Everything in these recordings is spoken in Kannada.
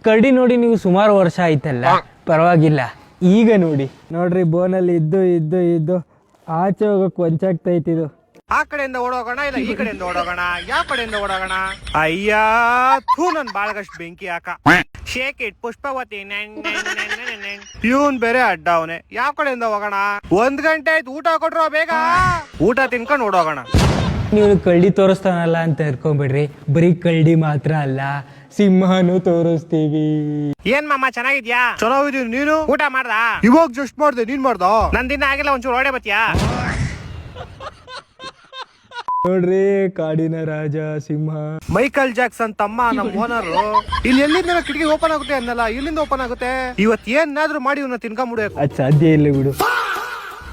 ಕರಡಿ ನೋಡಿ ನೀವು ಸುಮಾರು ವರ್ಷ ಆಯ್ತಲ್ಲ, ಪರವಾಗಿಲ್ಲ. ಈಗ ನೋಡ್ರಿ ಬೋನಲ್ಲಿ ಇದ್ದು ಇದ್ದು ಇದ್ದು ಆಚೆ ಹೋಗಕ್ ವಂಚಾಗ್ತೈತಿದು. ಆ ಕಡೆಯಿಂದ ಓಡೋಗೋಣ ಇಲ್ಲ ಈ ಕಡೆಯಿಂದ ಓಡೋಗೋಣ? ಯಾವ ಕಡೆಯಿಂದ ಓಡೋಗೋಣ? ಅಯ್ಯ ಥೂ, ನನ್ ಬಾಳಗಷ್ಟು ಬೆಂಕಿ ಹಾಕ. Shake it Pushpavati. ಇವನ್ ಬೇರೆ ಅಡ್ಡ ಅವನೇ. ಯಾವ ಕಡೆಯಿಂದ ಹೋಗೋಣ? 1 ಗಂಟೆ ಆಯ್ತು, ಊಟ ಕೊಟ್ರೋ ಬೇಗ. ಊಟ ತಿನ್ಕೊಂಡು ಓಡೋಗೋಣ. ನೀವು ಕರಡಿ ತೋರಿಸ್ತಾನಲ್ಲ ಅಂತ ಇರ್ಕೊಂಡ್ಬಿಡ್ರಿ, ಬರೀ ಕರಡಿ ಮಾತ್ರ ಅಲ್ಲ, ಸಿಂಹನು ತೋರಿಸ್ತೀವಿ. ಏನ್ ಮಾಮ ಚೆನ್ನಾಗಿದ್ಯಾ? ಚೆನ್ನಾಗಿದೀನಿ. ನೀನು ಊಟ ಮಾಡ್ದ? ಇವಾಗ ಜಸ್ಟ್ ಮಾಡ್ದೆ, ನೀನ್ ಮಾಡ್ದ? ನಂದಿನ ಆಗಿಲ್ಲ, ಒಂಚೂರು ಒಡೆ ಬತ್ತೀಯಾ? ನೋಡ್ರಿ ಕಾಡಿನ ರಾಜ ಸಿಂಹ. ಮೈಕಲ್ ಜಾಕ್ಸನ್ ತಮ್ಮ ನಮ್ ಓನರ್. ಇಲ್ಲಿ ಎಲ್ಲಿಂದ ಕಿಟಕಿ ಓಪನ್ ಆಗುತ್ತೆ ಅನ್ನಲ್ಲ, ಇಲ್ಲಿಂದ ಓಪನ್ ಆಗುತ್ತೆ. ಇವತ್ ಏನಾದ್ರೂ ಮಾಡಿ ಇವನ್ನ ತಿನ್ಕೊಂಡ್ಬಿಡ್ಬೇಕು. ಅದ್ ಸಾಧ್ಯ ಇಲ್ಲ ಬಿಡು.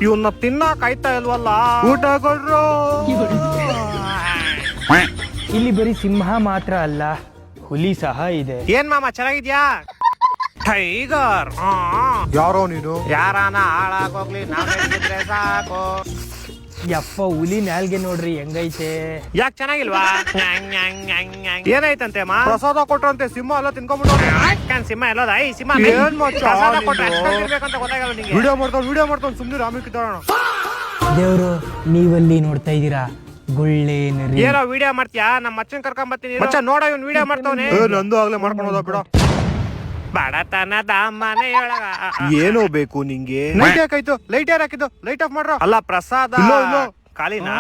ಇವನ್ನ ತಿನ್ನಕ್ ಆಯ್ತಾ ಇಲ್ವಲ್ಲ? ಊಟ ಕೊಡ್ರು. ಇಲ್ಲಿ ಬರೀ ಸಿಂಹ ಮಾತ್ರ ಅಲ್ಲ, ಹುಲಿ ಸಹ ಇದೆ. ಏನ್ ಮಾಮ ಚೆನ್ನಾಗಿದ್ಯಾ? ಟೈಗರ್. ಯಾರೋ ನೀನು? ಯಾರಾನ ಹಾಳಾಗೋಗ್ಲಿ, ನಾವಿದ್ರೆ ಸಾಕು. ಯಪ್ಪ, ಹುಲಿ ನಾಲ್ಗೆ ನೋಡ್ರಿ ಹೆಂಗೈತೆ. ಯಾಕೆ ಚೆನ್ನಾಗಿಲ್ವಾ? ಏನಾಯ್ತಂತೆ ಮಾ? ಪ್ರಸಾದ ಕೊಟ್ರಂತೆ, ಸಿಂಹ ಎಲ್ಲ ತಿನ್ಕೊಂಡ್ಬಿಟ್ಟು. ಸಿಂಹ ಎಲ್ಲದ? ಸಿಂಹ ಪ್ರಸಾದ ಕೊಟ್ರೆ ಇರ್ಬೇಕಂತ ಗೊತ್ತಾಗಲ್ಲ ನಿಂಗೆ. ವಿಡಿಯೋ ಮಾಡ್ತಾವ್ ಸುಮ್ನೆ ರಾಮಿಕಿದ್ದಾಳ. ದೇವ್ರು, ನೀವಲ್ಲಿ ನೋಡ್ತಾ ಇದೀರಾ ಗುಳ್ಳೆ ನರಿ. ಏನೋ ವಿಡಿಯೋ ಮಾಡ್ತೀಯಾ? ನಮ್ಮ ಅಚ್ಚನ್ ಕರ್ಕೊಂಡ್ ಬರ್ತೀನಿ. ಮಚ್ಚ ನೋಡ, ಇವ್ನು ವಿಡಿಯೋ ಮಾಡ್ತಾವನೆ. ನಂದು ಆಗ್ಲೇ ಮಾಡ್ಕೊಂಡು ಹೋದ ಬಿಡ. ಬಡತನದ ಮನೆಯೊಳಗ ಏನೋ ಬೇಕು ನಿಂಗೆ? ಲೈಟ್ ಯಾಕಾಯ್ತು? ಲೈಟ್ ಯಾರು ಹಾಕಿದ್ದು? ಲೈಟ್ ಆಫ್ ಮಾಡ್ರ. ಅಲ್ಲ ಪ್ರಸಾದ ಖಾಲಿನಾ?